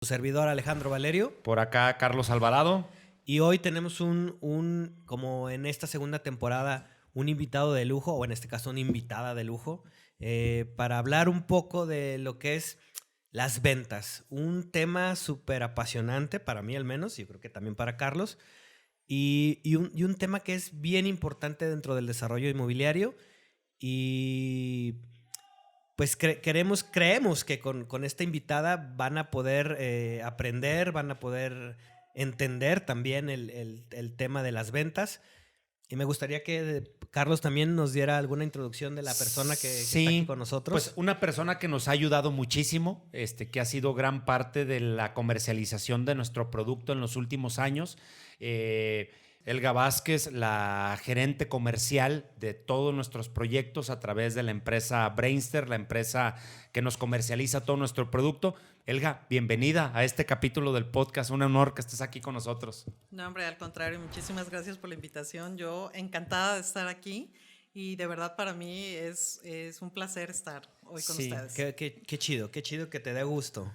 Su servidor Alejandro Valerio. Por acá Carlos Alvarado. Y hoy tenemos como en esta segunda temporada, un invitado de lujo, o en este caso una invitada de lujo, para hablar un poco de lo que es las ventas. Un tema súper apasionante, para mí al menos, y yo creo que también para Carlos, y un tema que es bien importante dentro del desarrollo inmobiliario. Y pues creemos que con esta invitada van a poder aprender, van a poder entender también el tema de las ventas. Y me gustaría que Carlos también nos diera alguna introducción de la persona que está aquí con nosotros. Pues una persona que nos ha ayudado muchísimo, que ha sido gran parte de la comercialización de nuestro producto en los últimos años. Elga Vázquez, la gerente comercial de todos nuestros proyectos a través de la empresa Brainster, la empresa que nos comercializa todo nuestro producto. Elga, bienvenida a este capítulo del podcast. Un honor que estés aquí con nosotros. No, hombre, al contrario, muchísimas gracias por la invitación. Yo encantada de estar aquí y de verdad para mí es un placer estar hoy con ustedes. Qué chido que te dé gusto.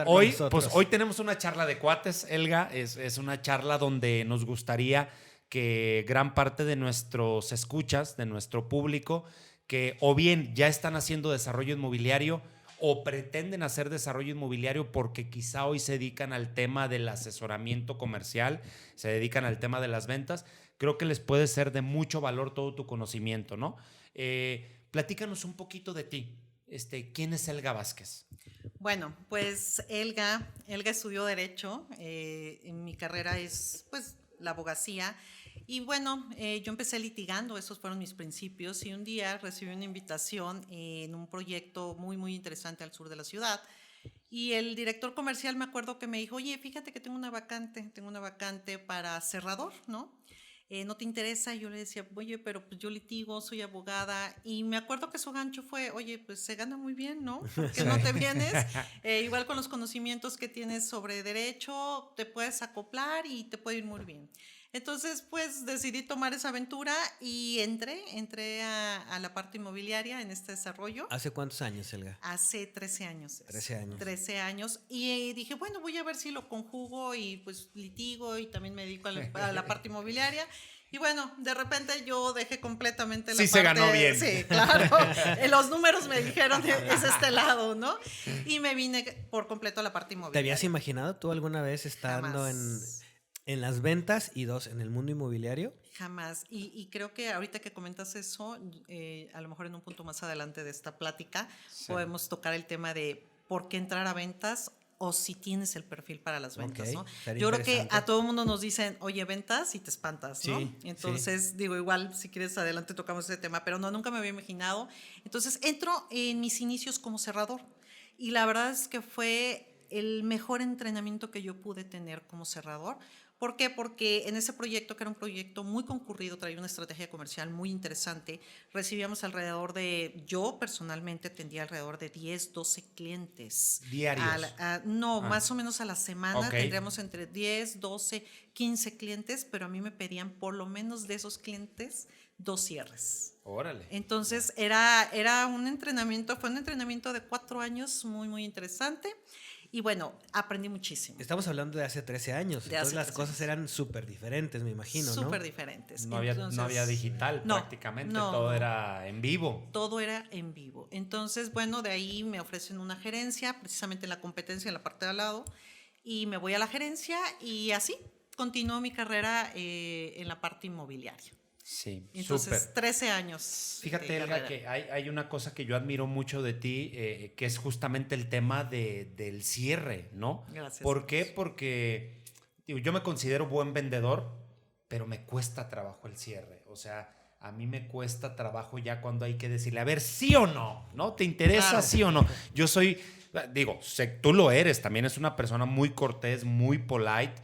Hoy tenemos una charla de cuates, Elga. Es una charla donde nos gustaría que gran parte de nuestros escuchas, de nuestro público, que o bien ya están haciendo desarrollo inmobiliario o pretenden hacer desarrollo inmobiliario porque quizá hoy se dedican al tema del asesoramiento comercial, se dedican al tema de las ventas, creo que les puede ser de mucho valor todo tu conocimiento, ¿no? Platícanos un poquito de ti. ¿Quién es Elga Vázquez? Bueno, pues Elga estudió Derecho. En mi carrera es pues la abogacía. Y bueno, yo empecé litigando, esos fueron mis principios, y un día recibí una invitación en un proyecto muy, muy interesante al sur de la ciudad. Y el director comercial me acuerdo que me dijo, oye, fíjate que tengo una vacante para cerrador, ¿no? ¿No te interesa? Y yo le decía, oye, pero pues yo litigo, soy abogada. Y me acuerdo que su gancho fue, oye, pues se gana muy bien, ¿no? ¿Por qué no te vienes? Igual con los conocimientos que tienes sobre derecho, te puedes acoplar y te puede ir muy bien. Entonces, pues decidí tomar esa aventura y entré a la parte inmobiliaria en este desarrollo. ¿Hace cuántos años, Elga? Hace 13 años. 13 años. 13 años. Y dije, bueno, voy a ver si lo conjugo y pues litigo y también me dedico a la parte inmobiliaria. Y bueno, de repente yo dejé completamente la parte. Sí, se ganó bien. Sí, claro. Los números me dijeron, es este lado, ¿no? Y me vine por completo a la parte inmobiliaria. ¿Te habías imaginado tú alguna vez estando en las ventas y en el mundo inmobiliario? Jamás. Y creo que ahorita que comentas eso, a lo mejor en un punto más adelante de esta plática, podemos tocar el tema de por qué entrar a ventas o si tienes el perfil para las ventas, ¿no? Yo creo que a todo el mundo nos dicen, oye, ventas, y te espantas, ¿no? Sí, Entonces, digo, igual, si quieres, adelante tocamos ese tema, pero no, nunca me había imaginado. Entonces, entro en mis inicios como cerrador y la verdad es que fue el mejor entrenamiento que yo pude tener como cerrador. ¿Por qué? Porque en ese proyecto, que era un proyecto muy concurrido, traía una estrategia comercial muy interesante, recibíamos yo personalmente atendía alrededor de 10, 12 clientes. ¿Diarios? Más o menos a la semana tendríamos entre 10, 12, 15 clientes, pero a mí me pedían por lo menos de esos clientes 2 cierres. Órale. Entonces fue un entrenamiento de 4 años muy, muy interesante. Y bueno, aprendí muchísimo. Estamos hablando de hace 13 años. Entonces las cosas eran súper diferentes, me imagino, ¿no? Súper diferentes. No había digital prácticamente, todo era en vivo. Todo era en vivo. Entonces, bueno, de ahí me ofrecen una gerencia, precisamente en la competencia, en la parte de al lado, y me voy a la gerencia y así continuó mi carrera en la parte inmobiliaria. Sí, entonces, súper. 13 años. Fíjate, Elga, que hay una cosa que yo admiro mucho de ti, que es justamente el tema del cierre, ¿no? Gracias. ¿Por qué? Porque yo me considero buen vendedor, pero me cuesta trabajo el cierre. O sea, a mí me cuesta trabajo ya cuando hay que decirle, a ver, sí o no, ¿no? ¿Te interesa, claro, sí o no? Yo tú lo eres, también es una persona muy cortés, muy polite.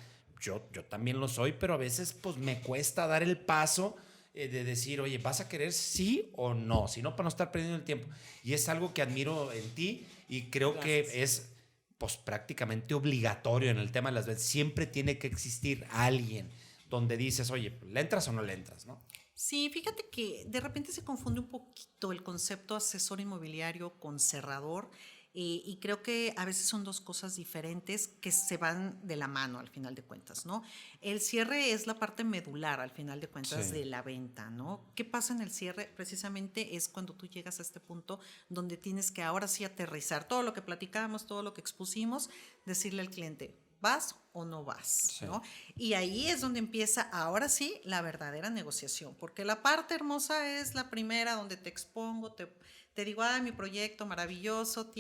Yo también lo soy, pero a veces pues me cuesta dar el paso de decir, oye, ¿vas a querer sí o no? Si no, para no estar perdiendo el tiempo. Y es algo que admiro en ti y creo Gracias. Que es pues prácticamente obligatorio en el tema de las ventas. Siempre tiene que existir alguien donde dices, oye, ¿le entras o no le entras, no? Sí, fíjate que de repente se confunde un poquito el concepto asesor inmobiliario con cerrador. Y creo que a veces son dos cosas diferentes que se van de la mano al final de cuentas, ¿no? El cierre es la parte medular al final de cuentas de la venta, ¿no? ¿Qué pasa en el cierre? Precisamente es cuando tú llegas a este punto donde tienes que ahora sí aterrizar todo lo que platicamos, todo lo que expusimos, decirle al cliente, ¿vas o no vas? ¿No? Y ahí es donde empieza ahora sí la verdadera negociación, porque la parte hermosa es la primera donde te expongo, te digo, mi proyecto maravilloso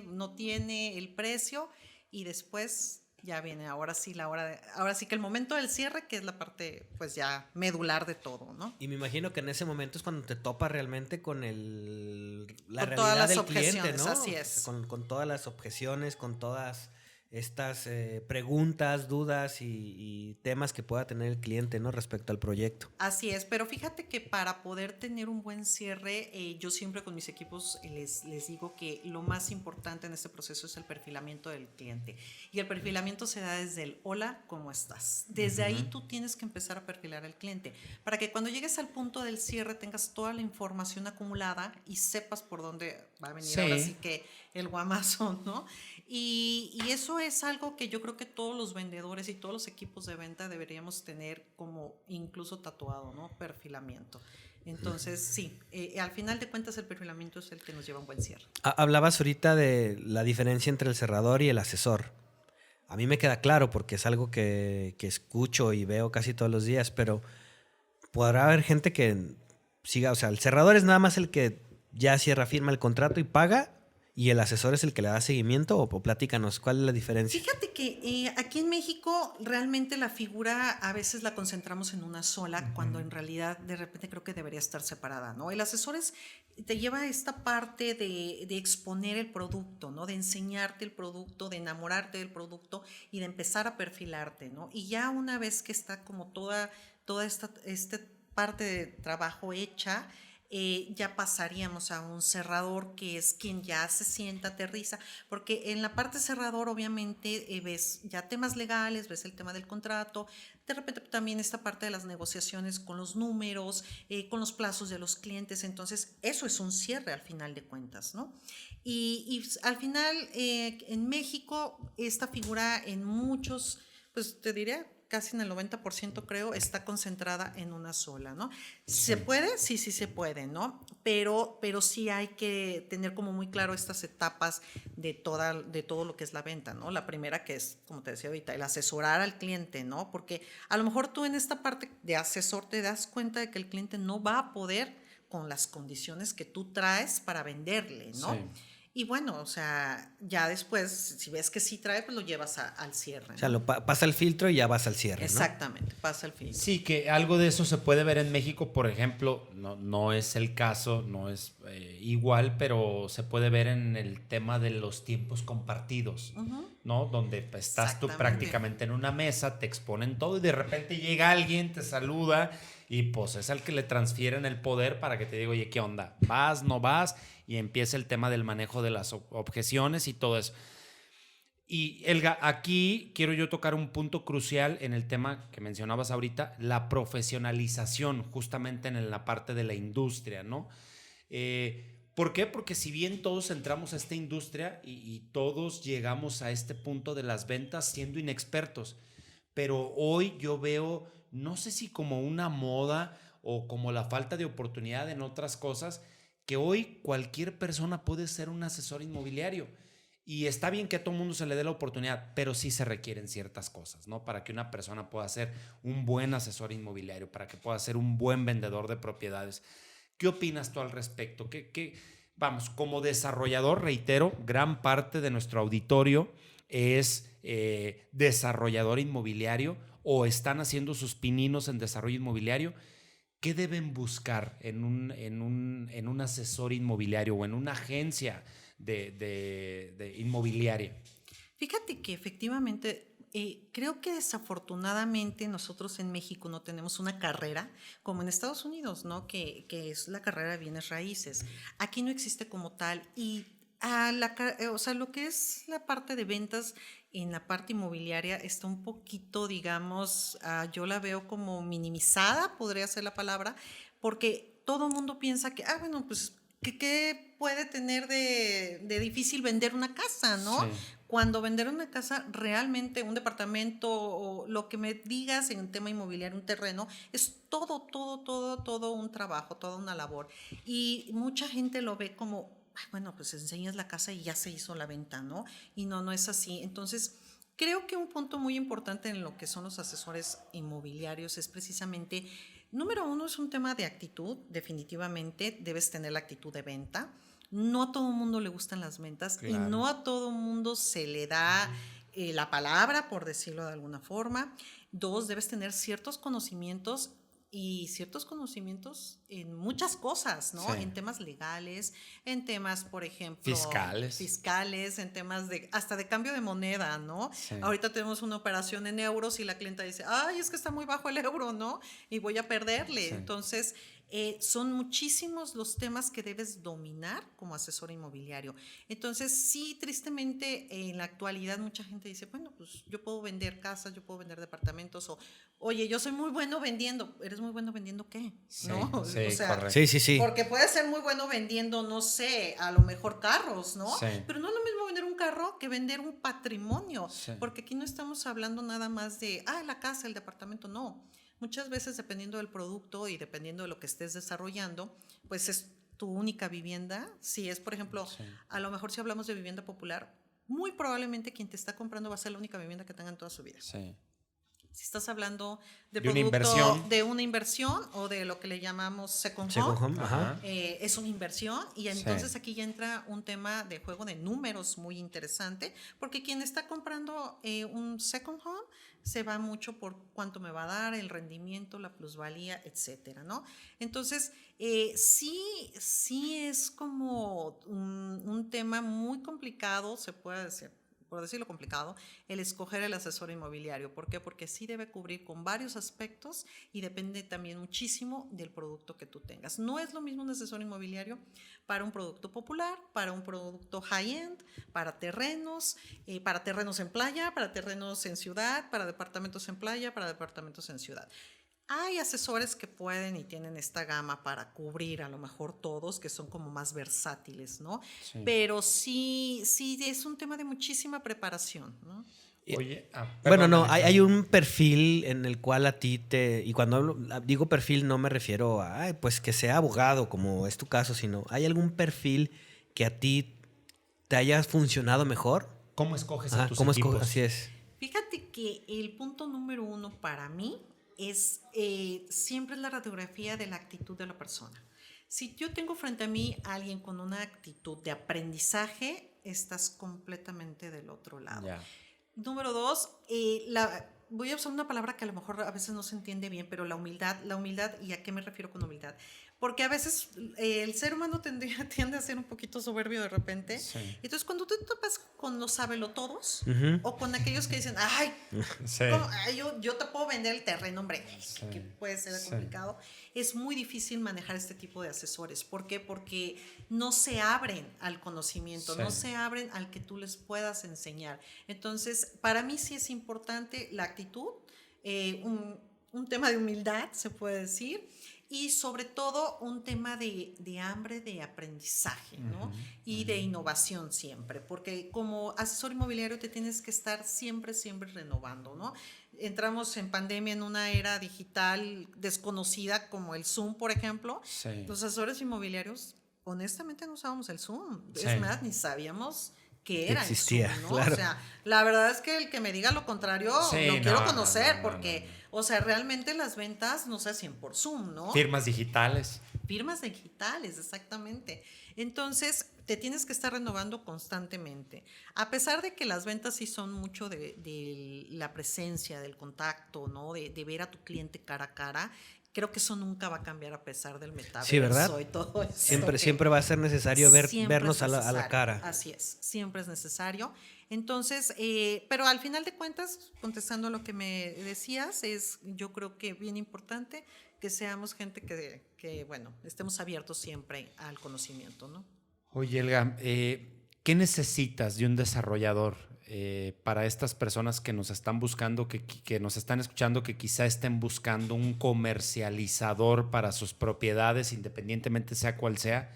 no tiene el precio, y después ya viene ahora sí ahora sí que el momento del cierre, que es la parte pues ya medular de todo, ¿no? Y me imagino que en ese momento es cuando te topas realmente con la Con todas realidad las del cliente, objeciones, ¿no? así es. Con todas las objeciones, con todas estas preguntas, dudas y temas que pueda tener el cliente, ¿no? Respecto al proyecto. Así es, pero fíjate que para poder tener un buen cierre, yo siempre con mis equipos les digo que lo más importante en este proceso es el perfilamiento del cliente. Y el perfilamiento se da desde el hola, ¿cómo estás? Desde ahí tú tienes que empezar a perfilar al cliente para que cuando llegues al punto del cierre tengas toda la información acumulada y sepas por dónde va a venir ahora sí que el guamazo, ¿no? Y eso es algo que yo creo que todos los vendedores y todos los equipos de venta deberíamos tener como incluso tatuado, ¿no? Perfilamiento. Entonces, sí, al final de cuentas el perfilamiento es el que nos lleva a un buen cierre. Hablabas ahorita de la diferencia entre el cerrador y el asesor. A mí me queda claro porque es algo que escucho y veo casi todos los días, pero podrá haber gente que siga, o sea, el cerrador es nada más el que ya cierra, firma el contrato y paga, y el asesor es el que le da seguimiento, o platícanos, ¿cuál es la diferencia? Fíjate que aquí en México realmente la figura a veces la concentramos en una sola, cuando en realidad de repente creo que debería estar separada, ¿no? El asesor te lleva a esta parte de exponer el producto, ¿no? De enseñarte el producto, de enamorarte del producto y de empezar a perfilarte, ¿no? Y ya una vez que está como toda esta parte de trabajo hecha, ya pasaríamos a un cerrador, que es quien ya se sienta, aterriza, porque en la parte cerrador obviamente ves ya temas legales, ves el tema del contrato, de repente también esta parte de las negociaciones con los números, con los plazos de los clientes, entonces eso es un cierre al final de cuentas, ¿no? Y al final en México esta figura en muchos, pues te diría, casi en el 90% creo, está concentrada en una sola, ¿no? ¿Se puede? Sí, sí se puede, ¿no? Pero sí hay que tener como muy claro estas etapas de todo lo que es la venta, ¿no? La primera, que es, como te decía ahorita, el asesorar al cliente, ¿no? Porque a lo mejor tú en esta parte de asesor te das cuenta de que el cliente no va a poder con las condiciones que tú traes para venderle, ¿no? Sí. Y bueno, o sea, ya después, si ves que sí trae, pues lo llevas al cierre, ¿no? O sea, pasa el filtro y ya vas al cierre, ¿no? Exactamente, pasa el filtro. Sí, que algo de eso se puede ver en México, por ejemplo, no es el caso, no es igual, pero se puede ver en el tema de los tiempos compartidos, ¿no? Donde estás tú prácticamente en una mesa, te exponen todo y de repente llega alguien, te saluda y pues es al que le transfieren el poder para que te diga, oye, ¿qué onda? ¿Vas, no vas? Y empieza el tema del manejo de las objeciones y todo eso. Y Elga, aquí quiero yo tocar un punto crucial en el tema que mencionabas ahorita, la profesionalización justamente en la parte de la industria, ¿no? ¿Por qué? Porque si bien todos entramos a esta industria y todos llegamos a este punto de las ventas siendo inexpertos, pero hoy yo veo, no sé si como una moda o como la falta de oportunidad en otras cosas, que hoy cualquier persona puede ser un asesor inmobiliario. Y está bien que a todo mundo se le dé la oportunidad, pero sí se requieren ciertas cosas, ¿no? Para que una persona pueda ser un buen asesor inmobiliario, para que pueda ser un buen vendedor de propiedades. ¿Qué opinas tú al respecto? Vamos, como desarrollador, reitero, gran parte de nuestro auditorio es desarrollador inmobiliario o están haciendo sus pininos en desarrollo inmobiliario. ¿Qué deben buscar en un asesor inmobiliario o en una agencia de inmobiliaria? Fíjate que efectivamente creo que desafortunadamente nosotros en México no tenemos una carrera como en Estados Unidos, ¿no? Que es la carrera de bienes raíces. Aquí no existe como tal, y o sea, lo que es la parte de ventas en la parte inmobiliaria está un poquito, digamos, yo la veo como minimizada, podría ser la palabra, porque todo el mundo piensa que, bueno, pues ¿qué puede tener de difícil vender una casa, no? Sí. Cuando vender una casa, realmente un departamento o lo que me digas en un tema inmobiliario, un terreno, es todo un trabajo, toda una labor. Y mucha gente lo ve como, "Ay, bueno, pues enseñas la casa y ya se hizo la venta, ¿no?" Y no es así. Entonces, creo que un punto muy importante en lo que son los asesores inmobiliarios es precisamente, número uno, es un tema de actitud. Definitivamente debes tener la actitud de venta. No a todo el mundo le gustan las ventas, Claro. y no a todo el mundo se le da la palabra, por decirlo de alguna forma. Dos, debes tener ciertos conocimientos en muchas cosas, ¿no? Sí. En temas legales, en temas, por ejemplo, Fiscales, en temas hasta de cambio de moneda, ¿no? Sí. Ahorita tenemos una operación en euros y la clienta dice, ay, es que está muy bajo el euro, ¿no? Y voy a perderle. Sí. Entonces, son muchísimos los temas que debes dominar como asesor inmobiliario. Entonces, sí, tristemente, en la actualidad mucha gente dice, bueno, pues yo puedo vender casas, yo puedo vender departamentos, o, oye, yo soy muy bueno vendiendo. ¿Eres muy bueno vendiendo qué? Sí, ¿No? sí, o sea, correcto. Sí. porque puedes ser muy bueno vendiendo, no sé, a lo mejor carros, ¿no? Sí. Pero no es lo mismo vender un carro que vender un patrimonio, Sí. porque aquí no estamos hablando nada más de, la casa, el departamento, no. Muchas veces, dependiendo del producto y dependiendo de lo que estés desarrollando, pues es tu única vivienda. Si es, por ejemplo, Sí. a lo mejor si hablamos de vivienda popular, muy probablemente quien te está comprando va a ser la única vivienda que tengan toda su vida. Sí. Si estás hablando de una producto, inversión. de una inversión o de lo que le llamamos second Second home, home, ajá. es una inversión, y entonces aquí ya entra un tema de juego de números muy interesante, porque quien está comprando un second home se va mucho por cuánto me va a dar, el rendimiento, la plusvalía, etcétera, ¿no? Entonces, sí es como un tema muy complicado, se puede decir, por decirlo complicado, el escoger el asesor inmobiliario. ¿Por qué? Porque sí debe cubrir con varios aspectos y depende también muchísimo del producto que tú tengas. No es lo mismo un asesor inmobiliario para un producto popular, para un producto high-end, para terrenos en playa, para terrenos en ciudad, para departamentos en playa, para departamentos en ciudad. Hay asesores que pueden y tienen esta gama para cubrir a lo mejor todos, que son como más versátiles, ¿no? Sí. Pero sí es un tema de muchísima preparación, ¿no? Oye, Bueno, perdón, no, Alejandro. hay un perfil en el cual a ti y cuando digo perfil no me refiero a, pues que sea abogado, como es tu caso, sino hay algún perfil que a ti te haya funcionado mejor. ¿Cómo escoges Ajá, a tus ¿cómo equipos? Así es. Fíjate que el punto número uno para mí es siempre la radiografía de la actitud de la persona. Si yo tengo frente a mí a alguien con una actitud de aprendizaje, estás completamente del otro lado. Ya. Número dos, voy a usar una palabra que a lo mejor a veces no se entiende bien, pero la humildad, ¿y a qué me refiero con humildad? Porque a veces el ser humano tiende a ser un poquito soberbio de repente. Sí. Entonces, cuando tú te topas con los sabelotodos, Ujú. o con aquellos que dicen, ay, Sí. yo te puedo vender el terreno, hombre, Sí. que puede ser Sí. complicado, es muy difícil manejar este tipo de asesores. ¿Por qué? Porque no se abren al conocimiento, Sí. no se abren al que tú les puedas enseñar. Entonces, para mí sí es importante la actitud, un tema de humildad, se puede decir, y sobre todo un tema de hambre de aprendizaje, ¿no? Ujú, Y de innovación siempre, porque como asesor inmobiliario te tienes que estar siempre renovando, ¿no? Entramos en pandemia en una era digital desconocida como el Zoom, por ejemplo. Sí. Los asesores inmobiliarios, honestamente, no usábamos el Zoom. Sí. Es más, ni sabíamos que Que era existía, el Zoom, ¿no? claro. O sea, la verdad es que el que me diga lo contrario, Sí, lo no, quiero no, conocer, no, porque, o sea, realmente las ventas no se hacen por Zoom, ¿no? Firmas digitales. Firmas digitales, exactamente. Entonces, te tienes que estar renovando constantemente. A pesar de que las ventas sí son mucho de la presencia, del contacto, ¿no? De ver a tu cliente cara a cara, creo que eso nunca va a cambiar a pesar del metaverso. Sí, ¿verdad? Y todo eso. Siempre va a ser necesario Siempre vernos es a la necesario. cara. Así es, siempre es necesario. Entonces, pero al final de cuentas, contestando a lo que me decías, yo creo que bien importante que seamos gente que bueno, estemos abiertos siempre al conocimiento, ¿no? Oye, Elga, ¿qué necesitas de un desarrollador para estas personas que nos están buscando, que nos están escuchando, que quizá estén buscando un comercializador para sus propiedades, independientemente sea cual sea?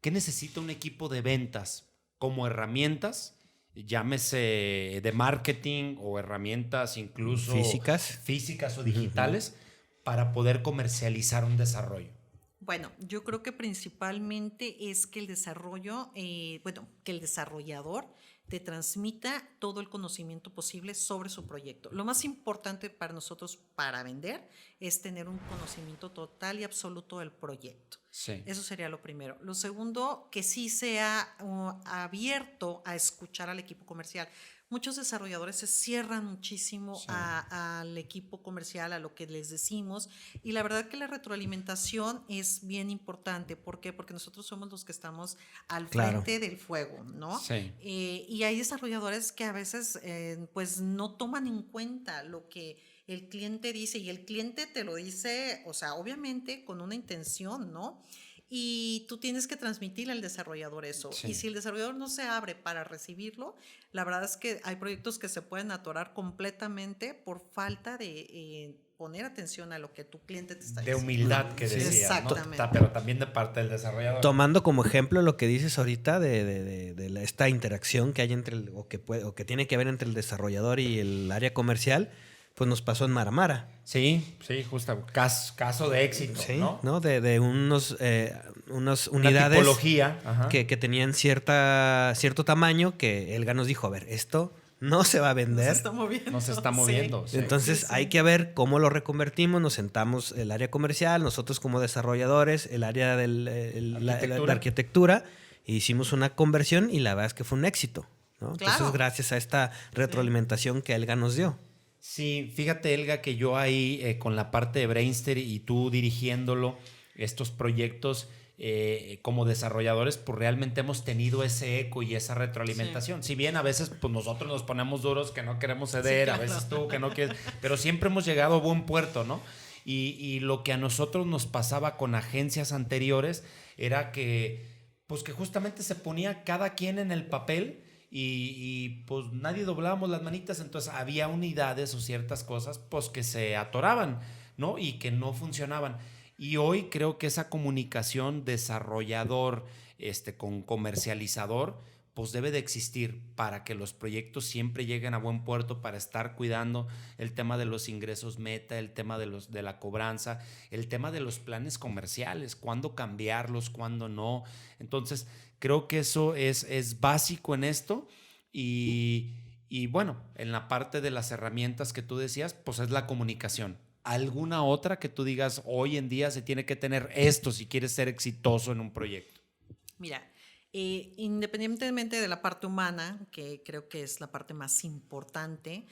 ¿qué necesita un equipo de ventas como herramientas? Llámese de marketing o herramientas incluso físicas o digitales para poder comercializar un desarrollo. Bueno, yo creo que principalmente es que el desarrollo, que el desarrollador te transmita todo el conocimiento posible sobre su proyecto. Lo más importante para nosotros para vender es tener un conocimiento total y absoluto del proyecto. Sí. Eso sería lo primero. Lo segundo, que sí sea abierto a escuchar al equipo comercial. Muchos desarrolladores se cierran muchísimo al equipo comercial, a lo que les decimos, y la verdad que la retroalimentación es bien importante. ¿Por qué? Porque nosotros somos los que estamos al frente del fuego, ¿no? Sí. Y hay desarrolladores que a veces pues no toman en cuenta lo que el cliente dice, y el cliente te lo dice, o sea, obviamente con una intención, ¿no? Y tú tienes que transmitirle al desarrollador eso. Sí. Y si el desarrollador no se abre para recibirlo, la verdad es que hay proyectos que se pueden atorar completamente por falta de poner atención a lo que tu cliente te está diciendo. De humildad que decías, exactamente, ¿no? Pero también de parte del desarrollador. Tomando como ejemplo lo que dices ahorita de esta interacción que hay entre o que tiene que haber entre el desarrollador y el área comercial, pues nos pasó en Maramara. Sí, justo. Caso de éxito, sí, ¿no? De unas unidades tipología, que tenían cierto tamaño, que Elga nos dijo, a ver, esto no se va a vender. No se está moviendo. Sí. Entonces hay que ver cómo lo reconvertimos. Nos sentamos el área comercial, nosotros como desarrolladores, el área de la arquitectura, e hicimos una conversión y la verdad es que fue un éxito, ¿no? Claro. Entonces gracias a esta retroalimentación que Elga nos dio. Sí, fíjate, Elga, que yo ahí con la parte de Brainster y tú dirigiéndolo, estos proyectos como desarrolladores, pues realmente hemos tenido ese eco y esa retroalimentación. Sí. Si bien a veces pues nosotros nos ponemos duros que no queremos ceder, sí, claro. A veces tú que no quieres, pero siempre hemos llegado a buen puerto, ¿no? Y lo que a nosotros nos pasaba con agencias anteriores era que, pues que justamente se ponía cada quien en el papel. Y pues nadie doblábamos las manitas, entonces había unidades o ciertas cosas pues que se atoraban, ¿no? Y que no funcionaban. Y hoy creo que esa comunicación desarrollador con comercializador pues debe de existir para que los proyectos siempre lleguen a buen puerto, para estar cuidando el tema de los ingresos meta, el tema de la cobranza, el tema de los planes comerciales, cuándo cambiarlos, cuándo no. Entonces creo que eso es básico en esto y bueno, en la parte de las herramientas que tú decías, pues es la comunicación. ¿Alguna otra que tú digas hoy en día se tiene que tener esto si quieres ser exitoso en un proyecto? Mira, independientemente de la parte humana, que creo que es la parte más importante,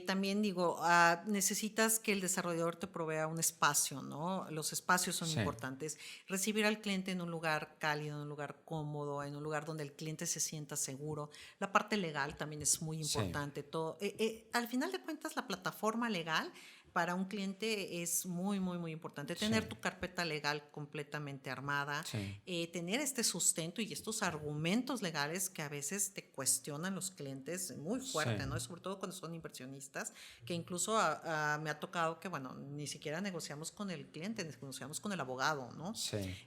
también digo, necesitas que el desarrollador te provea un espacio, ¿no? Los espacios son importantes. Recibir al cliente en un lugar cálido, en un lugar cómodo, en un lugar donde el cliente se sienta seguro. La parte legal también es muy importante. Todo, al final de cuentas, la plataforma legal para un cliente es muy, muy, muy importante. Tener tu carpeta legal completamente armada, tener este sustento y estos argumentos legales que a veces te cuestionan los clientes muy fuerte, ¿no? Sobre todo cuando son inversionistas, que incluso me ha tocado que, bueno, ni siquiera negociamos con el cliente, negociamos con el abogado, ¿no?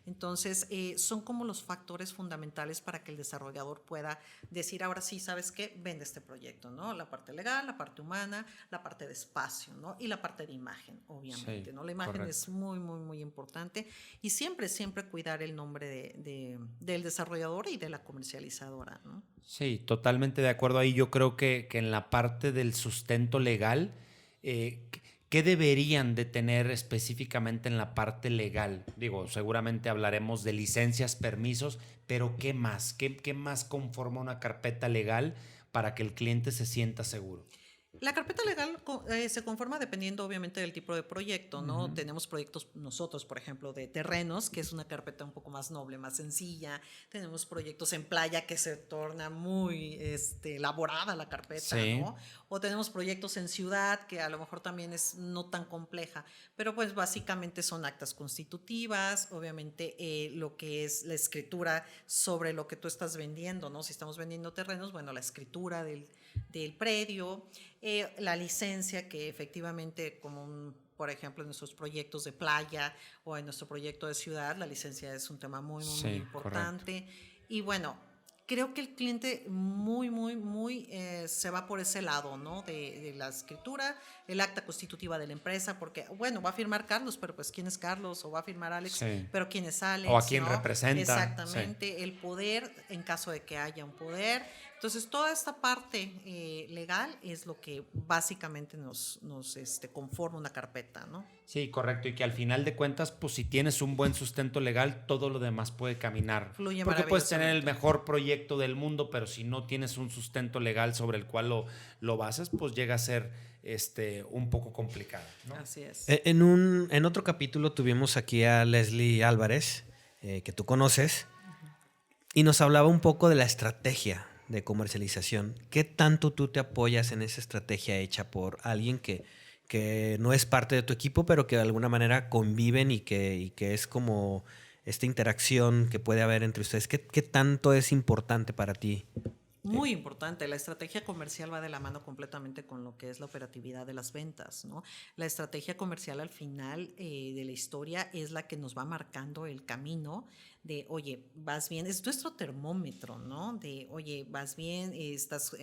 Entonces, son como los factores fundamentales para que el desarrollador pueda decir, ahora sí, ¿sabes qué? Vende este proyecto, ¿no? La parte legal, la parte humana, la parte de espacio, ¿no? Y la parte de imagen, obviamente, ¿no? La imagen es muy, muy, muy importante y siempre cuidar el nombre del desarrollador y de la comercializadora, ¿no? Sí, totalmente de acuerdo ahí. Yo creo que en la parte del sustento legal, ¿qué deberían de tener específicamente en la parte legal? Digo, seguramente hablaremos de licencias, permisos, pero ¿qué más? ¿Qué más conforma una carpeta legal para que el cliente se sienta seguro? La carpeta legal se conforma dependiendo obviamente del tipo de proyecto, ¿no? Tenemos proyectos nosotros, por ejemplo, de terrenos, que es una carpeta un poco más noble, más sencilla. Tenemos proyectos en playa que se torna muy elaborada la carpeta, ¿no? O tenemos proyectos en ciudad que a lo mejor también es no tan compleja, pero pues básicamente son actas constitutivas, obviamente lo que es la escritura sobre lo que tú estás vendiendo, ¿no? Si estamos vendiendo terrenos, bueno, la escritura del predio. La licencia, que efectivamente, por ejemplo, en nuestros proyectos de playa o en nuestro proyecto de ciudad, la licencia es un tema muy, muy, muy Sí, importante. Y bueno, creo que el cliente muy se va por ese lado, ¿no? De la escritura, el acta constitutiva de la empresa, porque, bueno, va a firmar Carlos, pero pues ¿quién es Carlos? O va a firmar Alex, Sí. pero ¿quién es O a Alex? quién ¿No? representa. Exactamente, el poder en caso de que haya un poder. Entonces, toda esta parte legal es lo que básicamente nos conforma una carpeta, ¿no? Sí, correcto. Y que al final de cuentas, pues si tienes un buen sustento legal, todo lo demás puede caminar. Fluye Porque puedes tener el maravillosamente. mejor proyecto del mundo, pero si no tienes un sustento legal sobre el cual lo bases, pues llega a ser un poco complicado, ¿no? Así es. En otro capítulo tuvimos aquí a Leslie Álvarez, que tú conoces, y nos hablaba un poco de la estrategia de comercialización. ¿Qué tanto tú te apoyas en esa estrategia hecha por alguien que no es parte de tu equipo, pero que de alguna manera conviven y que es como esta interacción que puede haber entre ustedes? ¿Qué tanto es importante para ti? Muy importante, la estrategia comercial va de la mano completamente con lo que es la operatividad de las ventas, ¿no? La estrategia comercial al final de la historia es la que nos va marcando el camino de, oye, vas bien, es nuestro termómetro, ¿no? De, oye, vas bien, estás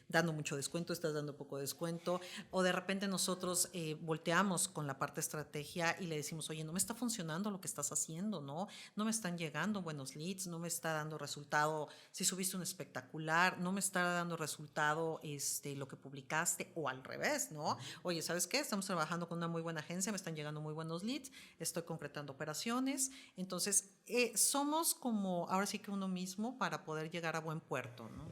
dando mucho descuento, estás dando poco descuento, o de repente nosotros volteamos con la parte estrategia y le decimos, oye, no me está funcionando lo que estás haciendo, ¿no? No me están llegando buenos leads, no me está dando resultado, si subiste un espectacular, no me está dando resultado lo que publicaste, o al revés, ¿no? Oye, ¿sabes qué? Estamos trabajando con una muy buena agencia, me están llegando muy buenos leads, estoy concretando operaciones, entonces somos como ahora sí que uno mismo para poder llegar a buen puerto, ¿no?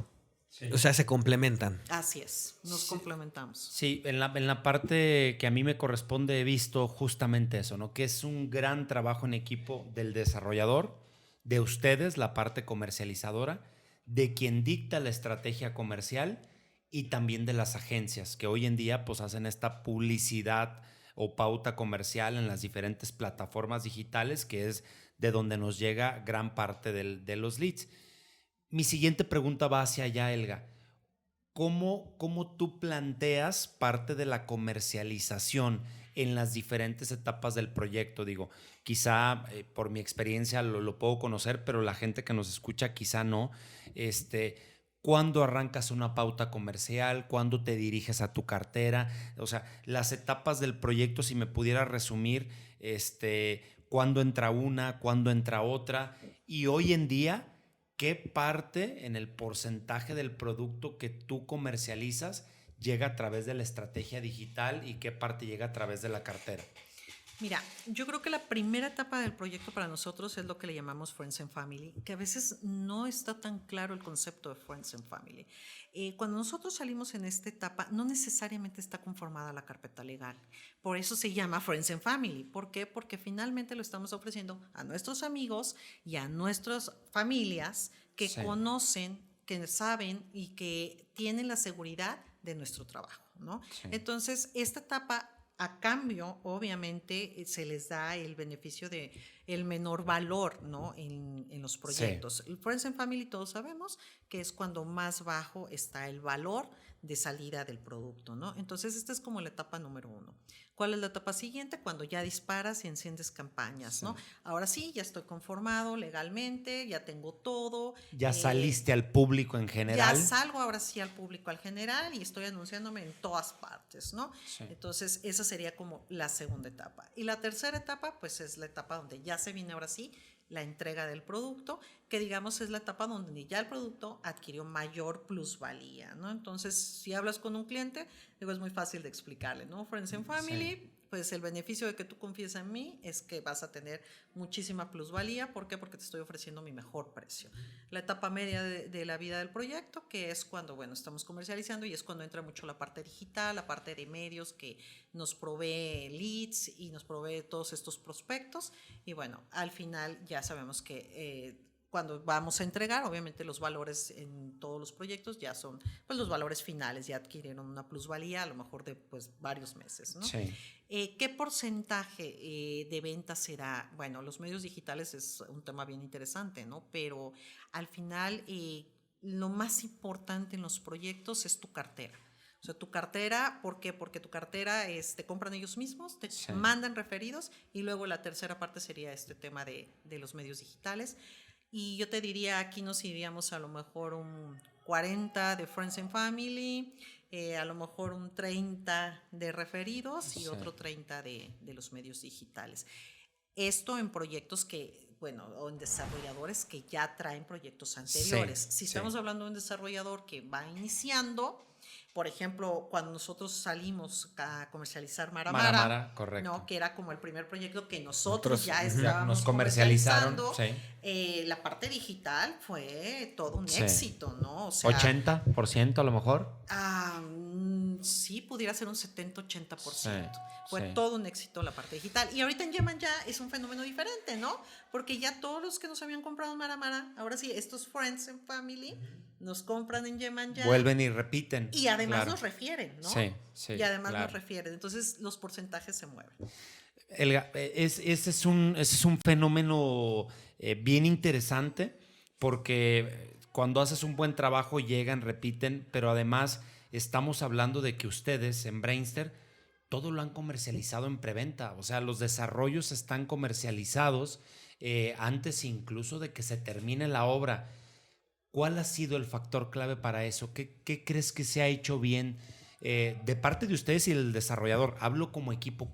Sí. O sea, se complementan. Así es, nos complementamos. Sí, en la parte que a mí me corresponde he visto justamente eso, ¿no? Que es un gran trabajo en equipo del desarrollador, de ustedes, la parte comercializadora, de quien dicta la estrategia comercial y también de las agencias, que hoy en día pues hacen esta publicidad o pauta comercial en las diferentes plataformas digitales, que es de donde nos llega gran parte de los leads. Mi siguiente pregunta va hacia allá, Elga. ¿Cómo tú planteas parte de la comercialización en las diferentes etapas del proyecto? Digo, quizá por mi experiencia lo puedo conocer, pero la gente que nos escucha quizá no. ¿Cuándo arrancas una pauta comercial? ¿Cuándo te diriges a tu cartera? O sea, las etapas del proyecto, si me pudiera resumir, ¿cuándo entra una? ¿Cuándo entra otra? Y hoy en día, ¿qué parte en el porcentaje del producto que tú comercializas llega a través de la estrategia digital y qué parte llega a través de la cartera? Mira, yo creo que la primera etapa del proyecto para nosotros es lo que le llamamos Friends and Family, que a veces no está tan claro el concepto de Friends and Family. Cuando nosotros salimos en esta etapa, no necesariamente está conformada la carpeta legal. Por eso se llama Friends and Family. ¿Por qué? Porque finalmente lo estamos ofreciendo a nuestros amigos y a nuestras familias que Sí. conocen, que saben y que tienen la seguridad de nuestro trabajo, ¿no? Sí. Entonces, esta etapa, a cambio, obviamente, se les da el beneficio de el menor valor, ¿no? en los proyectos. Sí. El Friends and Family todos sabemos que es cuando más bajo está el valor de salida del producto, ¿no? Entonces, esta es como la etapa número 1. ¿Cuál es la etapa siguiente? Cuando ya disparas y enciendes campañas, sí, ¿no? Ahora sí, ya estoy conformado legalmente, ya tengo todo. Ya saliste al público en general. Ya salgo ahora sí al público al general y estoy anunciándome en todas partes, ¿no? Sí. Entonces, esa sería como la segunda etapa. Y la tercera etapa, pues es la etapa donde ya se viene ahora sí la entrega del producto, que digamos es la etapa donde ya el producto adquirió mayor plusvalía, ¿no? Entonces, si hablas con un cliente, digo, es muy fácil de explicarle, ¿no? Friends and Family, sí, pues el beneficio de que tú confíes en mí es que vas a tener muchísima plusvalía. ¿Por qué? Porque te estoy ofreciendo mi mejor precio. La etapa media de la vida del proyecto, que es cuando, bueno, estamos comercializando y es cuando entra mucho la parte digital, la parte de medios que nos provee leads y nos provee todos estos prospectos. Y bueno, al final ya sabemos que cuando vamos a entregar, obviamente los valores en todos los proyectos ya son pues los valores finales, ya adquirieron una plusvalía a lo mejor de pues varios meses, ¿no? Sí. ¿Qué porcentaje de ventas será? Bueno, los medios digitales es un tema bien interesante, ¿no? Pero al final lo más importante en los proyectos es tu cartera. O sea, tu cartera, ¿por qué? Porque tu cartera te compran ellos mismos, te Sí. mandan referidos, y luego la tercera parte sería este tema de los medios digitales. Y yo te diría, aquí nos iríamos a lo mejor un 40 de Friends and Family, a lo mejor un 30 de referidos y Sí. otro 30 de los medios digitales. Esto en proyectos o en desarrolladores que ya traen proyectos anteriores. Sí, Si sí. estamos hablando de un desarrollador que va iniciando, por ejemplo, cuando nosotros salimos a comercializar Maramara, Maramara, correcto. ¿no? Que era como el primer proyecto que nosotros ya Ujú. estábamos Nos comercializaron, comercializando, la parte digital fue todo un Sí. éxito, ¿no? O sea, 80% a lo mejor. sí, pudiera ser un 70-80%. Sí, Fue sí. todo un éxito la parte digital. Y ahorita en Yeman ya es un fenómeno diferente, ¿no? Porque ya todos los que nos habían comprado en Maramara, ahora sí, estos Friends and Family, nos compran en Yeman ya. Vuelven y repiten. Y además claro. nos refieren, ¿no? Sí, sí. Y además claro. nos refieren. Entonces los porcentajes se mueven. Elga, ese es un fenómeno bien interesante porque cuando haces un buen trabajo llegan, repiten, pero además estamos hablando de que ustedes en Brainster todo lo han comercializado en preventa, o sea, los desarrollos están comercializados antes incluso de que se termine la obra. ¿Cuál ha sido el factor clave para eso? ¿Qué crees que se ha hecho bien de parte de ustedes y el desarrollador? Hablo como equipo,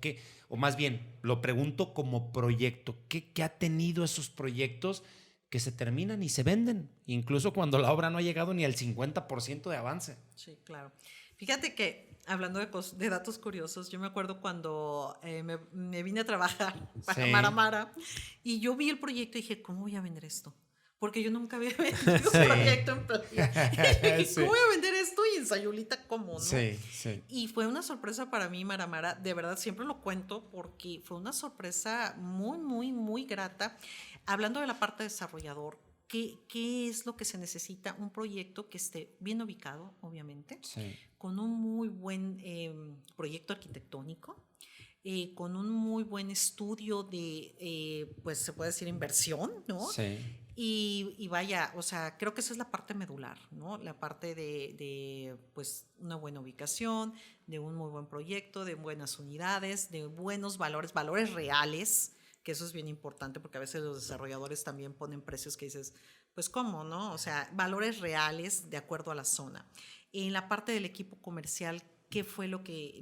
o más bien, lo pregunto como proyecto. ¿Qué ha tenido esos proyectos que se terminan y se venden? Incluso cuando la obra no ha llegado ni al 50% de avance. Sí, claro. Fíjate que, hablando de datos curiosos, yo me acuerdo cuando me vine a trabajar para Sí. Maramara y yo vi el proyecto y dije, ¿cómo voy a vender esto? Porque yo nunca había vendido un Sí. proyecto en playa. Sí. ¿Cómo voy a vender esto? Y en Sayulita, ¿cómo, no? Sí, sí. Y fue una sorpresa para mí, Maramara. De verdad, siempre lo cuento porque fue una sorpresa muy, muy, muy grata. Hablando de la parte desarrollador, ¿qué es lo que se necesita? Un proyecto que esté bien ubicado, obviamente, Sí. con un muy buen proyecto arquitectónico, con un muy buen estudio de, pues se puede decir, inversión, ¿no? Sí. Y vaya, o sea, creo que esa es la parte medular, ¿no? La parte pues, una buena ubicación, de un muy buen proyecto, de buenas unidades, de buenos valores reales, que eso es bien importante porque a veces los desarrolladores también ponen precios que dices, pues ¿cómo, no? O sea, valores reales de acuerdo a la zona. En la parte del equipo comercial, ¿qué fue lo que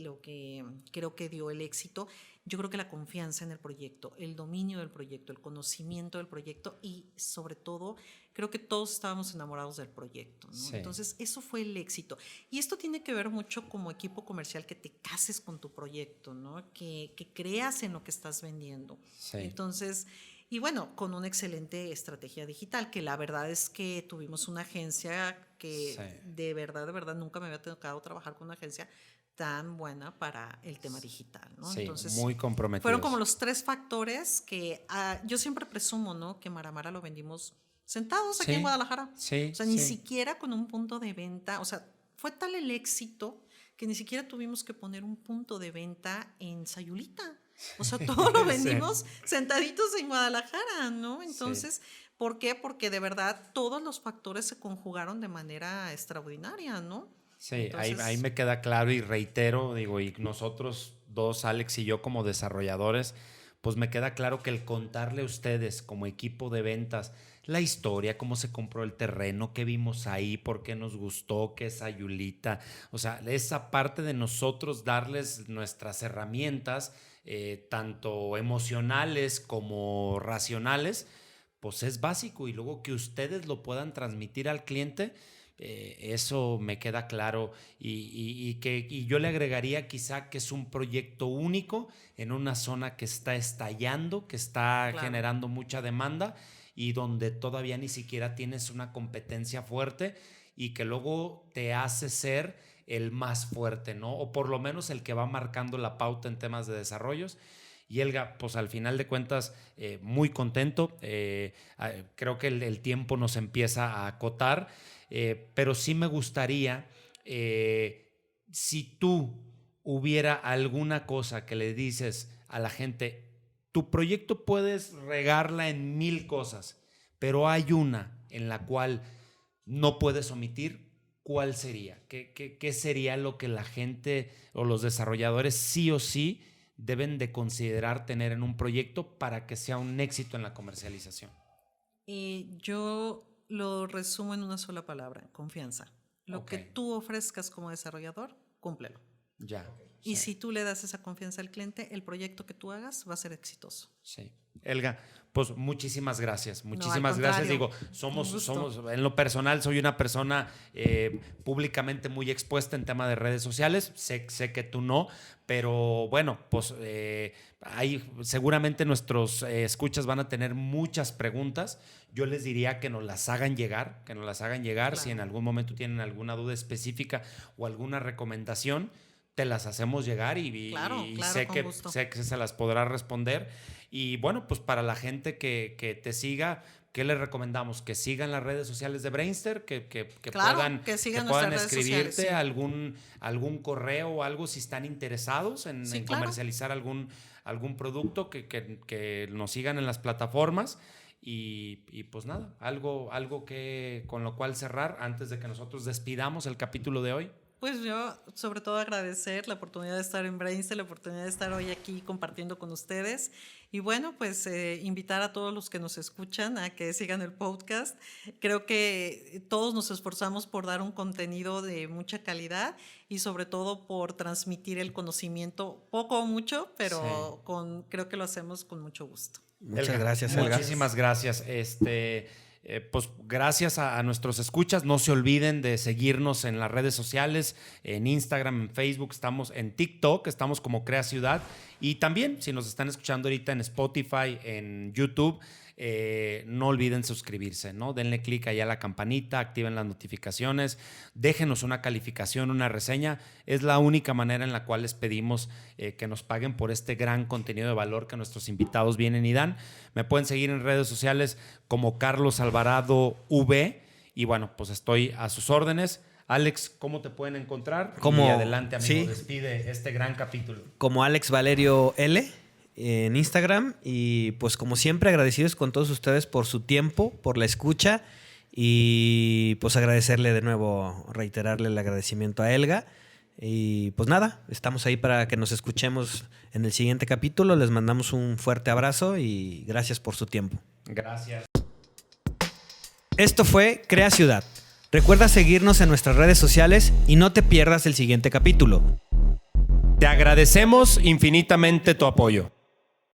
creo que dio el éxito? Yo creo que la confianza en el proyecto, el dominio del proyecto, el conocimiento del proyecto y sobre todo, creo que todos estábamos enamorados del proyecto, ¿no? Sí. Entonces, eso fue el éxito. Y esto tiene que ver mucho como equipo comercial, que te cases con tu proyecto, ¿no? Que creas en lo que estás vendiendo. Sí. Entonces, y bueno, con una excelente estrategia digital, que la verdad es que tuvimos una agencia que Sí. de verdad, nunca me había tocado trabajar con una agencia tan buena para el tema digital, ¿no? Sí, Entonces, muy comprometidos. fueron como los 3 factores que yo siempre presumo, ¿no? Que Maramara lo vendimos sentados aquí Sí, en Guadalajara. sí, O sea, ni sí. siquiera con un punto de venta. O sea, fue tal el éxito que ni siquiera tuvimos que poner un punto de venta en Sayulita. O sea, todo lo vendimos sentaditos en Guadalajara, ¿no? Entonces, ¿por qué? Porque de verdad todos los factores se conjugaron de manera extraordinaria, ¿no? Sí, Entonces, ahí me queda claro y reitero, digo, y nosotros dos, Alex y yo como desarrolladores, pues me queda claro que el contarle a ustedes como equipo de ventas la historia, cómo se compró el terreno, qué vimos ahí, por qué nos gustó, qué es Sayulita, o sea, esa parte de nosotros darles nuestras herramientas, tanto emocionales como racionales, pues es básico y luego que ustedes lo puedan transmitir al cliente. Eso me queda claro y yo le agregaría quizá que es un proyecto único en una zona que está estallando, que está Claro. generando mucha demanda y donde todavía ni siquiera tienes una competencia fuerte y que luego te hace ser el más fuerte, ¿no? O por lo menos el que va marcando la pauta en temas de desarrollos. Y Elga, pues al final de cuentas, muy contento. Creo que el tiempo nos empieza a acotar. Pero sí me gustaría, si tú hubiera alguna cosa que le dices a la gente, tu proyecto puedes regarla en 1000 cosas, pero hay una en la cual no puedes omitir, ¿cuál sería? ¿Qué sería lo que la gente o los desarrolladores sí o sí deben de considerar tener en un proyecto para que sea un éxito en la comercialización? Yo lo resumo en una sola palabra: confianza. Lo Ok. que tú ofrezcas como desarrollador, cúmplelo. Ya. Y Sí. si tú le das esa confianza al cliente, el proyecto que tú hagas va a ser exitoso. Sí. Elga, pues muchísimas gracias. al Muchísimas gracias. Digo, contrario, somos, un gusto. en lo personal, soy una persona públicamente muy expuesta en tema de redes sociales. Sé que tú no, pero bueno, pues seguramente nuestros escuchas van a tener muchas preguntas. Yo les diría que nos las hagan llegar, Claro. Si en algún momento tienen alguna duda específica o alguna recomendación, te las hacemos llegar y Claro, sé con que gusto. se las podrá responder. Y bueno, pues para la gente que te siga, ¿qué les recomendamos? Que sigan las redes sociales de Brainster, que Claro, puedan, que sigan puedan nuestras redes escribirte sociales, sí. algún correo o algo si están interesados en, Sí, en claro. comercializar algún producto, que nos sigan en las plataformas. Y pues nada, algo con lo cual cerrar antes de que nosotros despidamos el capítulo de hoy. Pues yo, sobre todo, agradecer la oportunidad de estar en Brainster, la oportunidad de estar hoy aquí compartiendo con ustedes. Y bueno, pues invitar a todos los que nos escuchan a que sigan el podcast. Creo que todos nos esforzamos por dar un contenido de mucha calidad y sobre todo por transmitir el conocimiento, poco o mucho, pero creo que lo hacemos con mucho gusto. Muchas gracias, Elga. Muchísimas gracias. Pues gracias a nuestros escuchas. No se olviden de seguirnos en las redes sociales, en Instagram, en Facebook, estamos en TikTok, estamos como Crea Ciudad. Y también, si nos están escuchando ahorita en Spotify, en YouTube, no olviden suscribirse, ¿no? Denle clic ahí a la campanita, activen las notificaciones, déjenos una calificación, una reseña. Es la única manera en la cual les pedimos que nos paguen por este gran contenido de valor que nuestros invitados vienen y dan. Me pueden seguir en redes sociales como Carlos Alvarado V. Y bueno, pues estoy a sus órdenes. Alex, ¿cómo te pueden encontrar? Y adelante, amigo, sí, despide este gran capítulo. como Alex Valerio L en Instagram. Y pues como siempre, agradecidos con todos ustedes por su tiempo, por la escucha. Y pues agradecerle de nuevo, reiterarle el agradecimiento a Elga. Y pues nada, estamos ahí para que nos escuchemos en el siguiente capítulo. Les mandamos un fuerte abrazo y gracias por su tiempo. Gracias. Esto fue Crea Ciudad. Recuerda seguirnos en nuestras redes sociales y no te pierdas el siguiente capítulo. Te agradecemos infinitamente tu apoyo.